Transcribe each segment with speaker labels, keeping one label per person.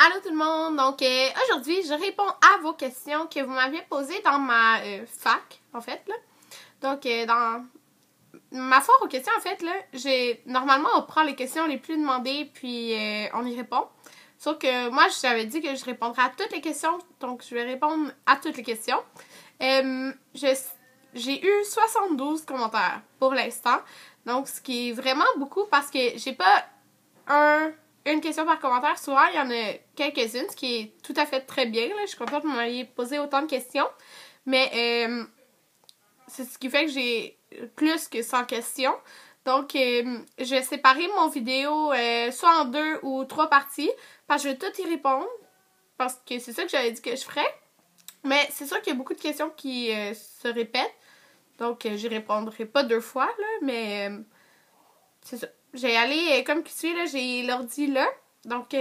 Speaker 1: Allô tout le monde, donc aujourd'hui je réponds à vos questions que vous m'aviez posées dans ma fac en fait là. Donc dans ma foire aux questions en fait là, normalement on prend les questions les plus demandées puis on y répond. Sauf que moi j'avais dit que je répondrais à toutes les questions, donc je vais répondre à toutes les questions. J'ai eu 72 commentaires pour l'instant, donc ce qui est vraiment beaucoup parce que j'ai pas une question par commentaire. Souvent, il y en a quelques-unes, ce qui est tout à fait très bien. Là. Je suis contente que vous m'ayez posé autant de questions. Mais c'est ce qui fait que j'ai plus que 100 questions. Donc, je vais séparer mon vidéo soit en 2 ou 3 parties. Parce que je vais tout y répondre. Parce que c'est ça que j'avais dit que je ferais. Mais c'est sûr qu'il y a beaucoup de questions qui se répètent. Donc, j'y répondrai pas 2 fois. Là, mais c'est ça. J'ai allé comme qui suit, là, j'ai l'ordi là. Donc,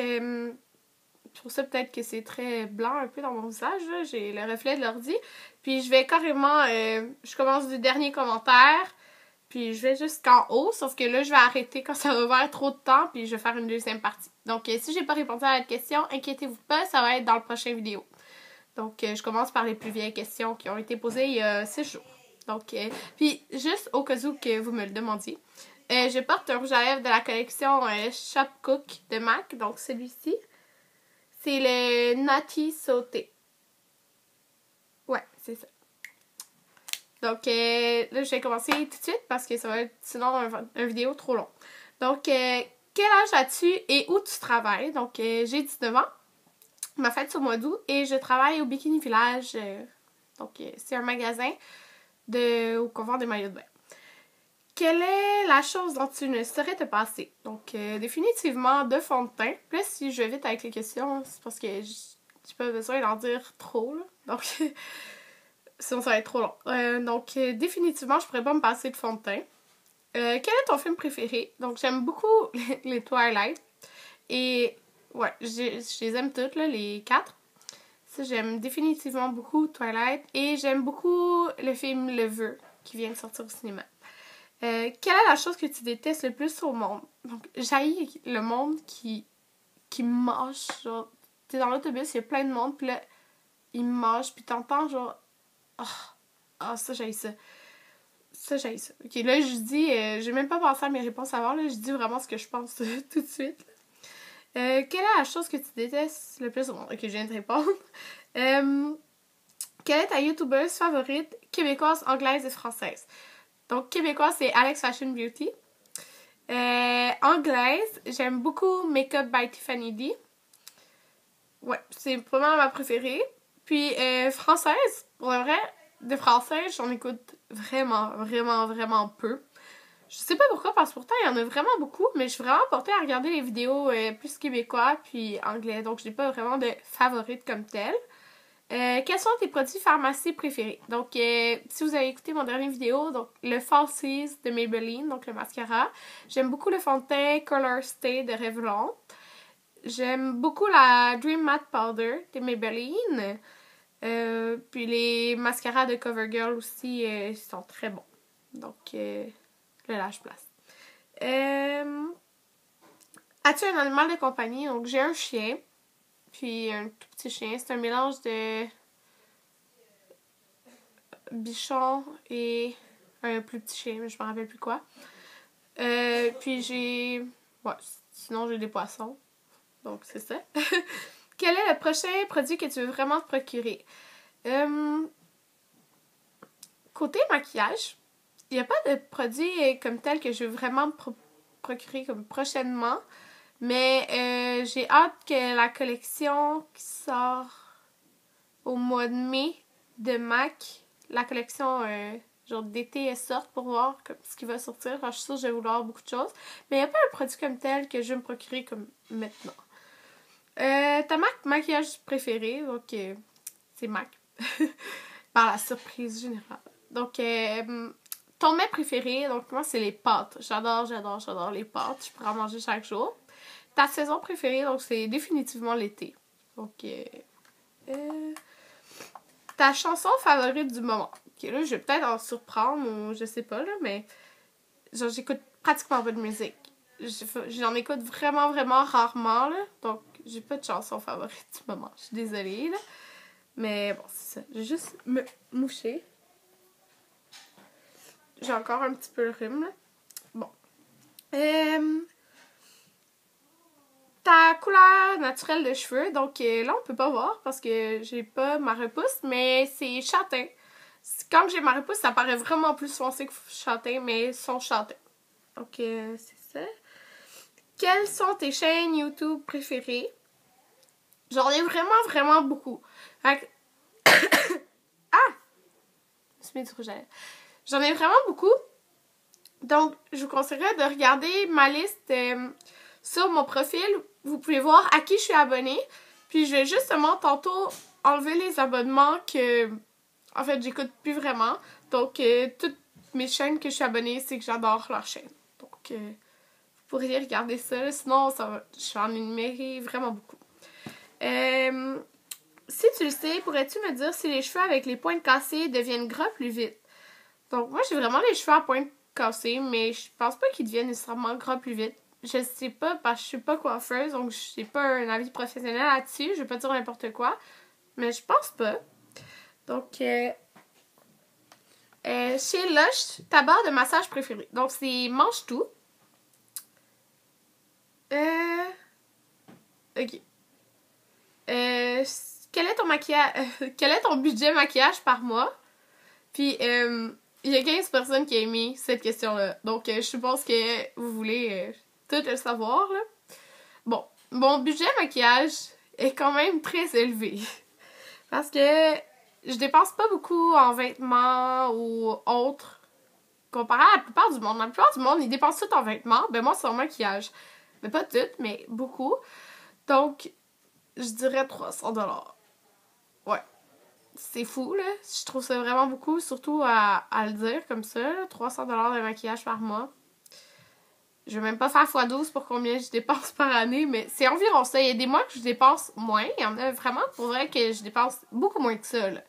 Speaker 1: pour ça, peut-être que c'est très blanc un peu dans mon visage. J'ai le reflet de l'ordi. Puis, je vais carrément... je commence du dernier commentaire. Puis, je vais jusqu'en haut. Sauf que là, je vais arrêter quand ça va faire trop de temps. Puis, je vais faire une deuxième partie. Donc, si j'ai pas répondu à la question, inquiétez-vous pas. Ça va être dans le prochain vidéo. Donc, je commence par les plus vieilles questions qui ont été posées il y a 6 jours. Donc, puis, juste au cas où que vous me le demandiez. Je porte un rouge à lèvres de la collection Shop Cook de MAC. Donc, celui-ci. C'est le Nutty Sauté. Ouais, c'est ça. Donc, là, je vais commencer tout de suite parce que ça va être sinon une vidéo trop long. Donc, quel âge as-tu et où tu travailles? Donc, j'ai 19 ans. Ma fête c'est au mois d'août et je travaille au Bikini Village. Donc, c'est un magasin où on vend des maillots de bain. Quelle est la chose dont tu ne saurais te passer? Donc, définitivement de fond de teint. Puis là, si je vais vite avec les questions, c'est parce que j'ai pas besoin d'en dire trop, là. Donc, sinon ça va être trop long. Donc, définitivement, je pourrais pas me passer de fond de teint. Quel est ton film préféré? Donc, j'aime beaucoup les Twilight. Et, ouais, je les aime toutes, là, les 4. Ça, j'aime définitivement beaucoup Twilight. Et j'aime beaucoup le film Le Vœu, qui vient de sortir au cinéma. Quelle est la chose que tu détestes le plus au monde? Donc, j'haïs le monde qui mâche. Genre, t'es dans l'autobus, il y a plein de monde, puis là, ils mâchent, puis t'entends genre... ça, j'haïs ça. Ça, j'haïs ça. Ok, là, je dis... j'ai même pas pensé à mes réponses avant, là. Je dis vraiment ce que je pense tout de suite. Quelle est la chose que tu détestes le plus au monde? Ok, je viens de répondre. Quelle est ta youtubeuse favorite québécoise, anglaise et française? Donc, québécois, c'est Alex Fashion Beauty. Anglaise, j'aime beaucoup Makeup by Tiffany D. Ouais, c'est probablement ma préférée. Puis, française, pour le vrai, de français, j'en écoute vraiment, vraiment, vraiment peu. Je sais pas pourquoi, parce que pourtant, il y en a vraiment beaucoup, mais je suis vraiment portée à regarder les vidéos plus québécois puis anglais. Donc, je n'ai pas vraiment de favorite comme telle. Quels sont tes produits pharmacie préférés? Donc, si vous avez écouté mon dernière vidéo, donc le Falsies de Maybelline, donc le mascara. J'aime beaucoup le fond de teint Color Stay de Revlon. J'aime beaucoup la Dream Matte Powder de Maybelline. Puis les mascaras de CoverGirl aussi sont très bons. Donc, le Lash Blast. As-tu un animal de compagnie? Donc, j'ai un chien. Puis un tout petit chien. C'est un mélange de bichon et un plus petit chien, mais je me rappelle plus quoi. Puis j'ai... Ouais, sinon j'ai des poissons. Donc c'est ça. Quel est le prochain produit que tu veux vraiment te procurer? Côté maquillage, il n'y a pas de produit comme tel que je veux vraiment me procurer comme prochainement. Mais j'ai hâte que la collection qui sort au mois de mai de MAC, la collection genre d'été sorte pour voir comme, ce qui va sortir. Enfin, je suis sûre que je vais vouloir beaucoup de choses. Mais il n'y a pas un produit comme tel que je vais me procurer comme maintenant. Ta marque maquillage préférée, donc c'est MAC. Par la surprise générale. Donc, ton mets préféré, donc moi c'est les pâtes. J'adore les pâtes. Je pourrais en manger chaque jour. Ta saison préférée, donc c'est définitivement l'été. Donc, ta chanson favorite du moment. Ok, là, je vais peut-être en surprendre ou je sais pas, là, mais genre, j'écoute pratiquement pas de musique. j'en écoute vraiment, vraiment rarement, là. Donc, j'ai pas de chanson favorite du moment. Je suis désolée, là. Mais bon, c'est ça. J'ai juste me mouché. J'ai encore un petit peu le rhume, là. Bon. Ta couleur naturelle de cheveux. Donc là, on peut pas voir parce que j'ai pas ma repousse, mais c'est châtain. Quand j'ai ma repousse, ça paraît vraiment plus foncé que châtain, mais ils sont châtains. Donc c'est ça. Quelles sont tes chaînes YouTube préférées? J'en ai vraiment, vraiment beaucoup. Fait que... ah! Je me suis mis du rouge à lèvres. J'en ai vraiment beaucoup. Donc, je vous conseillerais de regarder ma liste sur mon profil. Vous pouvez voir à qui je suis abonnée. Puis, je vais justement tantôt enlever les abonnements que, en fait, j'écoute plus vraiment. Donc, toutes mes chaînes que je suis abonnée, c'est que j'adore leur chaîne. Donc, vous pourriez regarder ça. Sinon, je vais en énumérer vraiment beaucoup. Si tu le sais, pourrais-tu me dire si les cheveux avec les pointes cassées deviennent gras plus vite? Donc, moi, j'ai vraiment les cheveux à pointe cassée, mais je pense pas qu'ils deviennent nécessairement gras plus vite. Je sais pas, parce que je suis pas coiffeuse, donc j'ai pas un avis professionnel là-dessus. Je vais pas dire n'importe quoi, mais je pense pas. Donc, chez Lush, ta barre de massage préférée. Donc, c'est Mange Tout. Ok. Quel est ton maquillage... quel est ton budget maquillage par mois? Puis, il y a 15 personnes qui ont aimé cette question-là. Donc, je suppose que vous voulez tout le savoir, là. Bon, mon budget maquillage est quand même très élevé. Parce que je dépense pas beaucoup en vêtements ou autres. Comparé à la plupart du monde. La plupart du monde, ils dépensent tout en vêtements. Ben moi, c'est en maquillage. Mais pas tout, mais beaucoup. Donc, je dirais 300$. Ouais. C'est fou, là. Je trouve ça vraiment beaucoup, surtout à le dire comme ça. 300$ de maquillage par mois. Je vais même pas faire x12 pour combien je dépense par année, mais c'est environ ça. Il y a des mois que je dépense moins. Il y en a vraiment pour vrai que je dépense beaucoup moins que ça, là.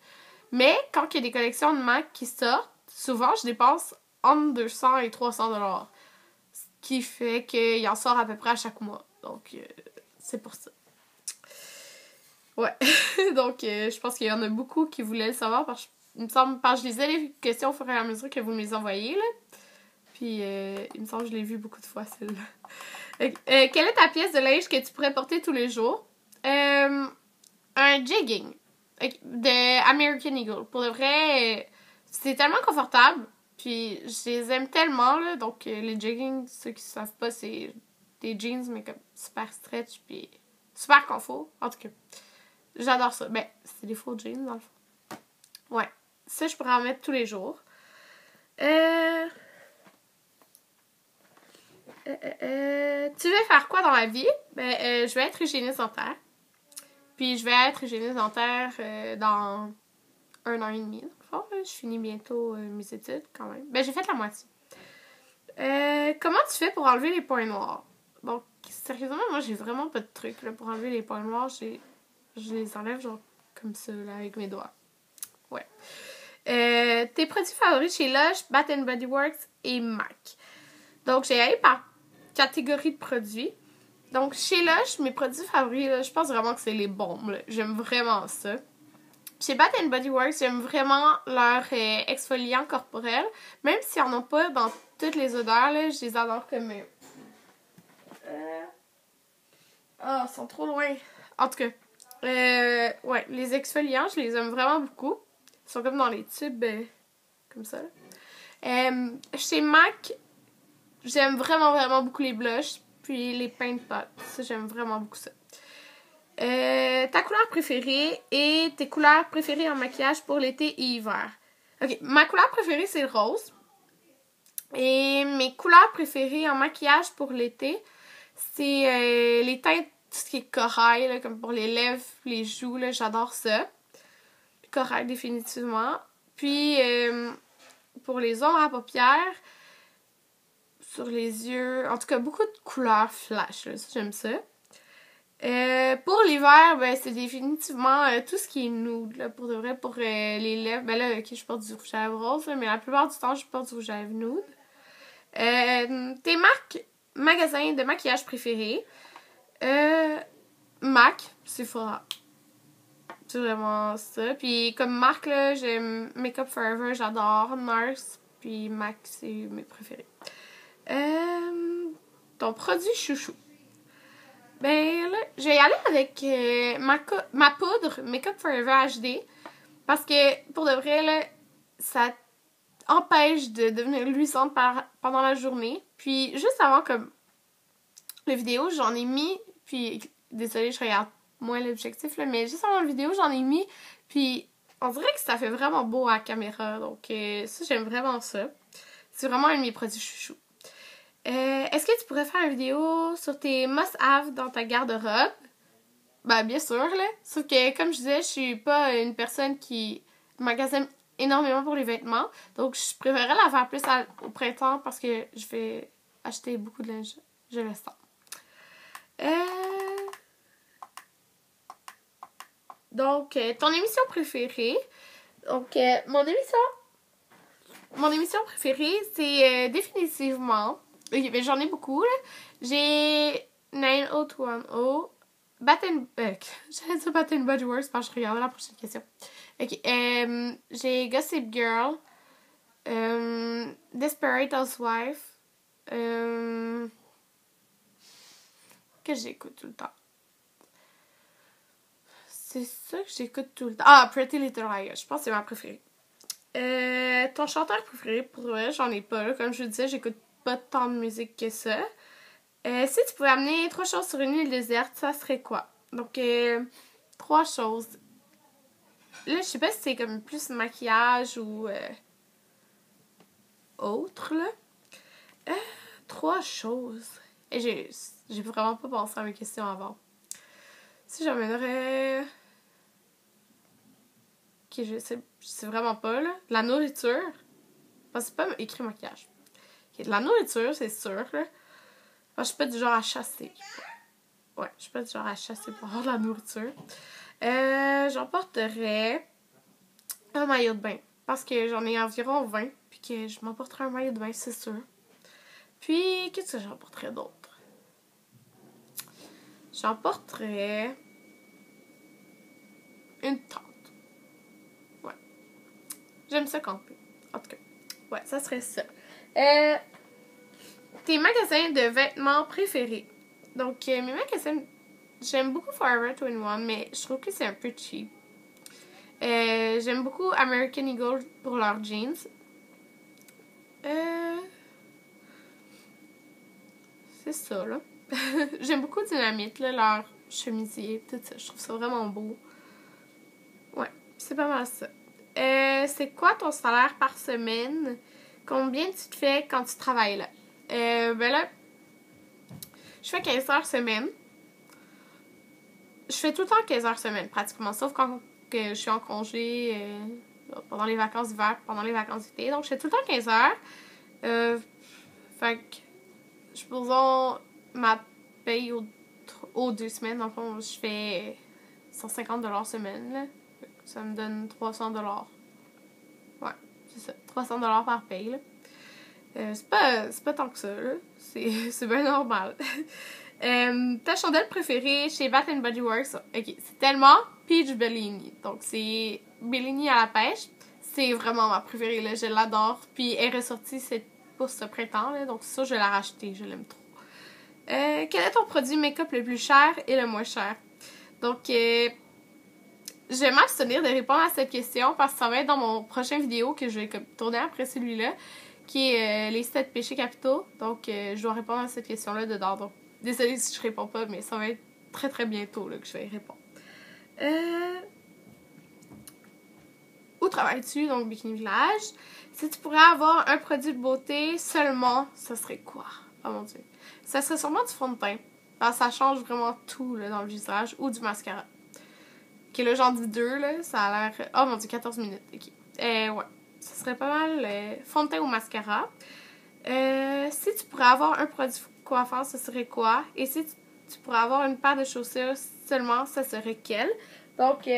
Speaker 1: Mais quand il y a des collections de MAC qui sortent, souvent je dépense entre 200 et 300$. Ce qui fait qu'il en sort à peu près à chaque mois. Donc, c'est pour ça. Ouais. Donc, je pense qu'il y en a beaucoup qui voulaient le savoir parce que, il me semble, parce que je lisais les questions au fur et à mesure que vous me les envoyez, là. Puis, il me semble que je l'ai vu beaucoup de fois, celle-là. Quelle est ta pièce de linge que tu pourrais porter tous les jours? Un jegging de American Eagle. Pour de vrai, c'est tellement confortable. Puis, je les aime tellement, là. Donc, les jeggings, ceux qui ne savent pas, c'est des jeans, mais comme super stretch, puis super confort. En tout cas, j'adore ça. Ben, c'est des faux jeans, dans le fond. Ouais. Ça, je pourrais en mettre tous les jours. Tu veux faire quoi dans la vie? Ben, je vais être hygiéniste dentaire. Puis, je vais être hygiéniste dentaire dans 1 an et demi. Dans le fond, je finis bientôt mes études, quand même. Ben, j'ai fait la moitié. Comment tu fais pour enlever les points noirs? Donc, sérieusement, moi, j'ai vraiment pas de truc là, pour enlever les points noirs. Je les enlève genre comme ça, là, avec mes doigts. Ouais. Tes produits favoris chez Lush, Bath Body Works et MAC. Donc, j'ai allé par catégorie de produits. Donc, chez Lush, mes produits favoris, là, je pense vraiment que c'est les baumes. Là. J'aime vraiment ça. Chez Bath Body Works, j'aime vraiment leur exfoliant corporel. Même s'ils n'en ont pas dans toutes les odeurs, là, je les adore comme... ils sont trop loin. En tout cas, ouais, les exfoliants, je les aime vraiment beaucoup. Ils sont comme dans les tubes, comme ça. Chez MAC, j'aime vraiment, vraiment beaucoup les blushs. Puis les paint pots. Ça, j'aime vraiment beaucoup ça. Ta couleur préférée et tes couleurs préférées en maquillage pour l'été et hiver. Ok, ma couleur préférée, c'est le rose. Et mes couleurs préférées en maquillage pour l'été, c'est les teintes, tout ce qui est corail, là, comme pour les lèvres, les joues, là, j'adore ça. Le corail, définitivement. Puis, pour les ombres à paupières, sur les yeux, en tout cas, beaucoup de couleurs flash, là, ça, j'aime ça. Pour l'hiver, ben, c'est définitivement tout ce qui est nude, là, pour de vrai, pour les lèvres. Ben là, ok, je porte du rouge à lèvres rose, là, mais la plupart du temps, je porte du rouge à lèvres nude. Tes marques magasin de maquillage préféré. MAC, Sephora. C'est vraiment ça. Puis comme marque, là, j'aime Makeup Forever, j'adore NARS. Puis MAC, c'est mes préférés. Ton produit chouchou. Ben là, je vais y aller avec ma poudre Makeup Forever HD. Parce que, pour de vrai, là, ça empêche de devenir luisante pendant la journée. Puis, juste avant, comme, la vidéo, j'en ai mis, puis, désolée, je regarde moins l'objectif, là, mais juste avant la vidéo, j'en ai mis, puis, on dirait que ça fait vraiment beau à la caméra. Donc, ça, j'aime vraiment ça. C'est vraiment un de mes produits chouchous. Est-ce que tu pourrais faire une vidéo sur tes must-have dans ta garde-robe? Ben, bien sûr, là. Sauf que, comme je disais, je suis pas une personne qui magasine énormément pour les vêtements. Donc, je préférerais la faire plus au printemps parce que je vais acheter beaucoup de linge. Je le sens. Donc, ton émission préférée. Donc, mon émission préférée, c'est définitivement... Okay, ben, j'en ai beaucoup, là. J'ai 90210. J'allais dire Bath and Body Works parce que je regardais la prochaine question. Ok. J'ai Gossip Girl. Desperate Housewife. Que j'écoute tout le temps. C'est ça que j'écoute tout le temps. Ah, Pretty Little Liars. Je pense que c'est ma préférée. Ton chanteur préféré, pour vrai, j'en ai pas. Là. Comme je vous disais, j'écoute pas tant de musique que ça. Si tu pouvais amener 3 choses sur une île déserte, ça serait quoi? Donc, 3 choses. Là, je sais pas si c'est comme plus maquillage ou autre, là. 3 choses. Et j'ai vraiment pas pensé à mes questions avant. Si j'amènerais... Ok, je sais vraiment pas, là. De la nourriture. Parce que c'est pas écrit maquillage. Okay, de la nourriture, c'est sûr, là. Je suis pas du genre à chasser. Ouais, je suis pas du genre à chasser pour avoir de la nourriture. J'emporterais un maillot de bain. Parce que j'en ai environ 20. Puis que je m'emporterais un maillot de bain, c'est sûr. Puis, qu'est-ce que j'emporterais d'autre? J'emporterais une tente. Ouais. J'aime ça camper. En tout cas. Ouais, ça serait ça. Tes magasins de vêtements préférés. Donc, mes magasins... J'aime beaucoup Forever 21, mais je trouve que c'est un peu cheap. J'aime beaucoup American Eagle pour leurs jeans. C'est ça, là. J'aime beaucoup Dynamite, là, leur chemisier, tout ça. Je trouve ça vraiment beau. Ouais, c'est pas mal ça. C'est quoi ton salaire par semaine? Combien tu te fais quand tu travailles là? Ben là, je fais 15 heures semaine. Je fais tout le temps 15 heures semaine, pratiquement. Sauf quand que je suis en congé pendant les vacances d'hiver, pendant les vacances d'été. Donc, je fais tout le temps 15 heures. Fait que, supposons, ma paye aux 2 semaines, dans le fond, je fais 150$ semaine, là. Ça me donne 300$. Ouais, c'est ça. 300$ par paye, là. C'est pas tant que ça, là. C'est bien normal. Ta chandelle préférée chez Bath and Body Works, ok, c'est tellement Peach Bellini. Donc, c'est Bellini à la pêche. C'est vraiment ma préférée, là. Je l'adore. Puis, elle est ressortie pour ce printemps, là. Donc, ça, je l'ai racheté. Je l'aime trop. Quel est ton produit make-up le plus cher et le moins cher? Donc, je vais m'abstenir de répondre à cette question parce que ça va être dans mon prochain vidéo que je vais tourner après celui-là, qui est les 7 péchés capitaux. Donc, je dois répondre à cette question-là dedans. Donc, désolée si je réponds pas, mais ça va être très très bientôt là, que je vais y répondre. Où travailles-tu? Donc, Bikini Village. Si tu pourrais avoir un produit de beauté seulement, ça serait quoi? Oh mon dieu. Ça serait sûrement du fond de teint. Parce que ça change vraiment tout là, dans le visage. Ou du mascara. Ok, là, j'en dis 2, là. Ça a l'air... Oh mon dieu, 14 minutes. Ok. Ouais. Ça serait pas mal fond de teint ou mascara. Si tu pourrais avoir un produit coiffant, ce serait quoi? Et si tu pourrais avoir une paire de chaussures seulement, ça serait quelle? Donc,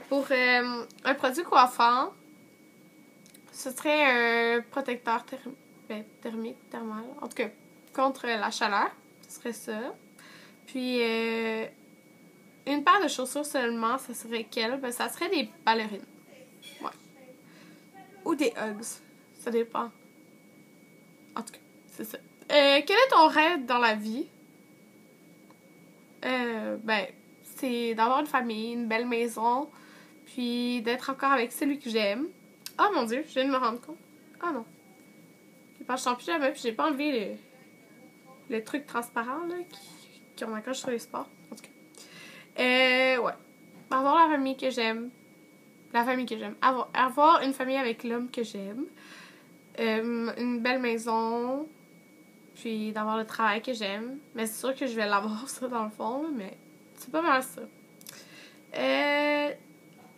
Speaker 1: pour un produit coiffant, ce serait un protecteur thermique, thermal. En tout cas, contre la chaleur. Ce serait ça. Puis, une paire de chaussures seulement, ça serait quelle? Ben, ça serait des ballerines. Ouais. Ou des Uggs. Ça dépend. En tout cas, c'est ça. Quel est ton rêve dans la vie? Ben, c'est d'avoir une famille, une belle maison, puis d'être encore avec celui que j'aime. Oh mon Dieu, je viens de me rendre compte. Ah non. Je suis en pyjama, puis j'ai pas enlevé le truc transparent là, qui m'accroche sur les sports. En tout cas. Ouais. Avoir la famille que j'aime. La famille que j'aime. Avoir une famille avec l'homme que j'aime. Une belle maison. Puis d'avoir le travail que j'aime. Mais c'est sûr que je vais l'avoir, ça, dans le fond, là, mais c'est pas mal ça.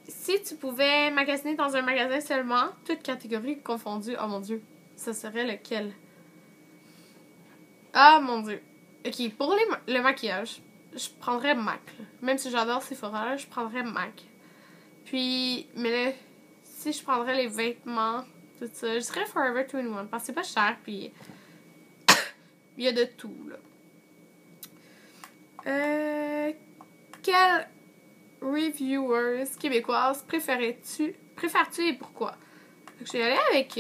Speaker 1: Si tu pouvais magasiner dans un magasin seulement, toutes catégories confondues, oh mon Dieu, ça serait lequel? Ah mon Dieu. Ok, pour le maquillage, je prendrais MAC. Là. Même si j'adore Sephora, là, je prendrais MAC. Puis, mais là, si je prendrais les vêtements, tout ça, je dirais Forever 21 parce que c'est pas cher, puis il y a de tout, là. Quelle reviewers québécoise préfères-tu et pourquoi? Donc, je vais aller avec...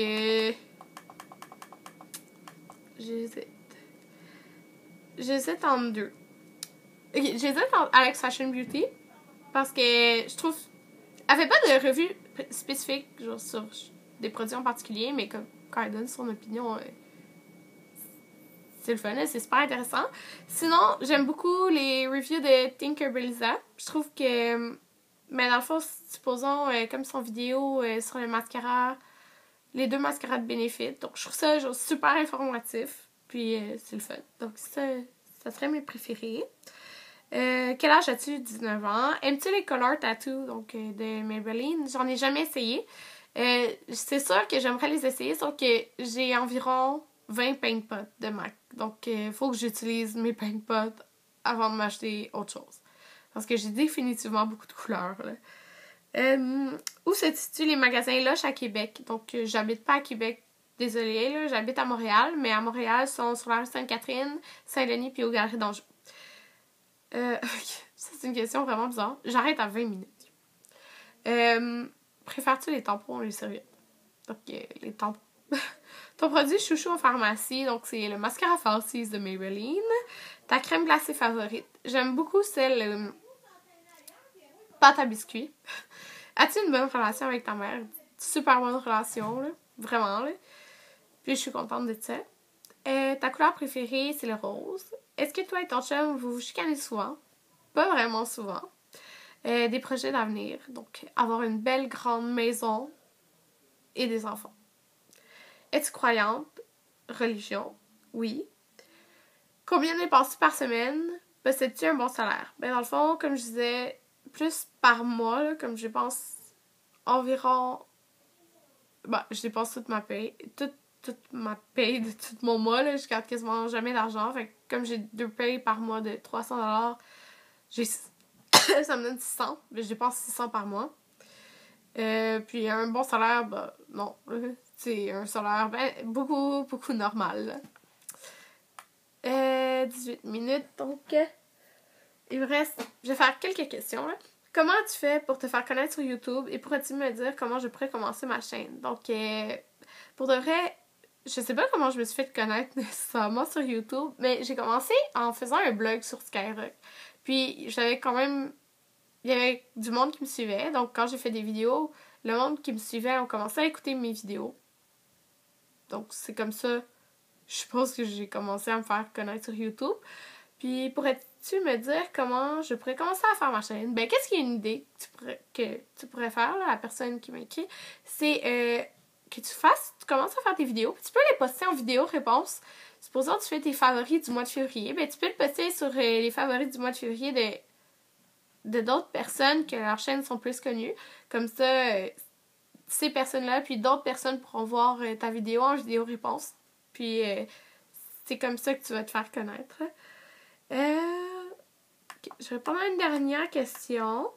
Speaker 1: J'hésite entre deux. Ok, j'hésite entre Alex Fashion Beauty parce que je trouve... Elle fait pas de revue spécifique genre sur des produits en particulier, mais comme quand elle donne son opinion, c'est le fun, c'est super intéressant. Sinon, j'aime beaucoup les reviews de Tinkerbellza. Je trouve que... Mais dans le fond, supposons, comme son vidéo sur le mascara, les 2 mascaras de Benefit. Donc, je trouve ça genre, super informatif. Puis, c'est le fun. Donc, ça serait mes préférés. Quel âge as-tu? 19 ans. Aimes-tu les color tattoos donc, de Maybelline? J'en ai jamais essayé. C'est sûr que j'aimerais les essayer, sauf que j'ai environ 20 paint pots de MAC. Donc, il faut que j'utilise mes paint pots avant de m'acheter autre chose. Parce que j'ai définitivement beaucoup de couleurs. Là. Où se situent les magasins Lush à Québec? Donc, j'habite pas à Québec. Désolée, là, j'habite à Montréal. Mais à Montréal, ils sont sur la rue Sainte-Catherine, Saint-Denis puis aux Galeries d'Anjou. Ça, c'est une question vraiment bizarre. J'arrête à 20 minutes. Préfères-tu les tampons ou les serviettes? Donc, les tampons. Ton produit chouchou en pharmacie, donc c'est le mascara Falsies de Maybelline. Ta crème glacée favorite. J'aime beaucoup celle pâte à biscuits. As-tu une bonne relation avec ta mère? Super bonne relation, là. Vraiment, là. Puis je suis contente de ça. Ta couleur préférée, c'est le rose. Est-ce que toi et ton chum, vous vous chicanez souvent? Pas vraiment souvent. Des projets d'avenir. Donc, avoir une belle grande maison et des enfants. Es-tu croyante? Religion? Oui. Combien de dépenses par semaine? Possèdes-tu un bon salaire? Ben, dans le fond, comme je disais, plus par mois, là, comme je dépense environ... Ben, je dépense toute ma paye. Toute ma paye de tout mon mois, là, je garde quasiment jamais d'argent. Fait que comme j'ai 2 payes par mois de 300$, ça me donne 600. Mais je dépense 600 par mois. Puis un bon salaire, ben non. C'est un salaire beaucoup, beaucoup normal. 18 minutes, donc il me reste... Je vais faire quelques questions. Là. Comment tu fais pour te faire connaître sur YouTube et pourrais-tu me dire comment je pourrais commencer ma chaîne? Donc, pour de vrai, je sais pas comment je me suis fait connaître nécessairement sur YouTube, mais j'ai commencé en faisant un blog sur Skyrock. Puis, j'avais quand même... Il y avait du monde qui me suivait, donc quand j'ai fait des vidéos, le monde qui me suivait a commencé à écouter mes vidéos. Donc, c'est comme ça, je suppose que j'ai commencé à me faire connaître sur YouTube. Puis, pourrais-tu me dire comment je pourrais commencer à faire ma chaîne? Ben, qu'est-ce qui est une idée que tu pourrais faire, là, la personne qui m'écrit? C'est que tu commences à faire tes vidéos. Tu peux les poster en vidéo réponse. Supposons que tu fais tes favoris du mois de février. Ben, tu peux le poster sur les favoris du mois de février de d'autres personnes que leurs chaînes sont plus connues. Comme ça, ces personnes-là, puis d'autres personnes pourront voir ta vidéo en vidéo réponse. Puis, c'est comme ça que tu vas te faire connaître. Okay. Je vais répondre à une dernière question.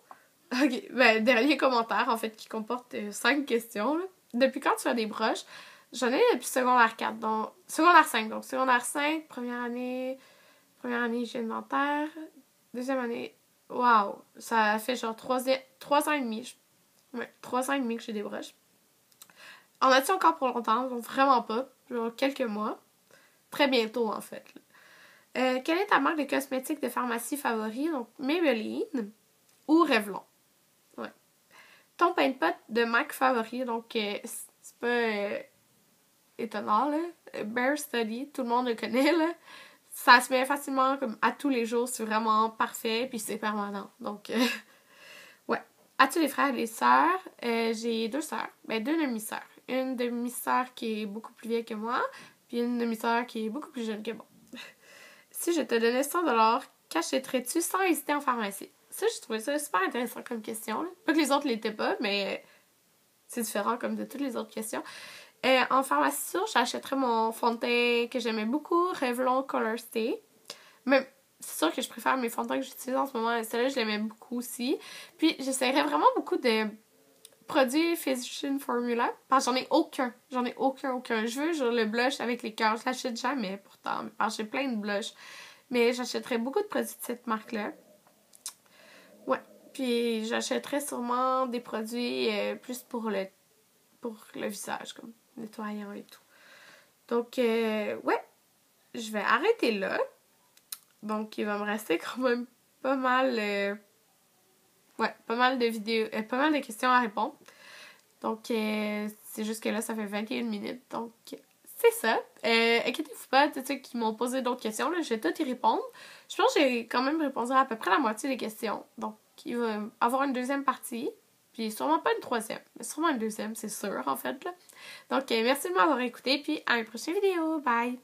Speaker 1: Ok, ben, dernier commentaire, en fait, qui comporte 5 questions. Là. Depuis quand tu fais des broches? J'en ai depuis secondaire 4, donc secondaire 5. Donc secondaire 5, première année hygiène dentaire, deuxième année, waouh, ça fait genre 3 ans et demi. Ouais, 3 ans et demi que j'ai des broches. On a-tu encore pour longtemps? Donc vraiment pas. Genre quelques mois. Très bientôt en fait. Quelle est ta marque de cosmétiques de pharmacie favori? Donc Maybelline ou Revlon. Ouais. Ton pain de pot de MAC favori, donc c'est pas étonnant là. Bare Study, tout le monde le connaît là. Ça se met facilement comme à tous les jours, c'est vraiment parfait, puis c'est permanent. Donc, ouais. As-tu des frères et des sœurs? J'ai 2 sœurs, ben 2 demi-sœurs. Une demi-sœur qui est beaucoup plus vieille que moi, puis une demi-sœur qui est beaucoup plus jeune que moi. Si je te donnais 100$, qu'achèterais-tu sans hésiter en pharmacie? Ça, j'ai trouvé ça super intéressant comme question. Là. Pas que les autres l'étaient pas, mais c'est différent comme de toutes les autres questions. En pharmacie, sûr, j'achèterais mon fond de teint que j'aimais beaucoup, Revlon Color Stay. Mais c'est sûr que je préfère mes fonds de teint que j'utilise en ce moment. Celle-là, je l'aimais beaucoup aussi. Puis, j'essaierais vraiment beaucoup de produits Physician Formula. Parce que j'en ai aucun. J'en ai aucun. Je veux genre le blush avec les cœurs. Je l'achète jamais pourtant. Parce que j'ai plein de blushs. Mais j'achèterais beaucoup de produits de cette marque-là. Ouais. Puis, j'achèterais sûrement des produits plus pour le visage, comme nettoyant et tout. Donc, ouais, je vais arrêter là. Donc, il va me rester quand même pas mal, pas mal de vidéos, pas mal de questions à répondre. Donc, c'est juste que là, ça fait 21 minutes. Donc, c'est ça. Inquiétez-vous pas, tous ceux qui m'ont posé d'autres questions, là, je vais toutes y répondre. Je pense que j'ai quand même répondu à peu près la moitié des questions. Donc, il va y avoir une deuxième partie. Puis sûrement pas une troisième, mais sûrement une deuxième, c'est sûr, en fait. Là. Donc, merci de m'avoir écouté, puis à une prochaine vidéo. Bye!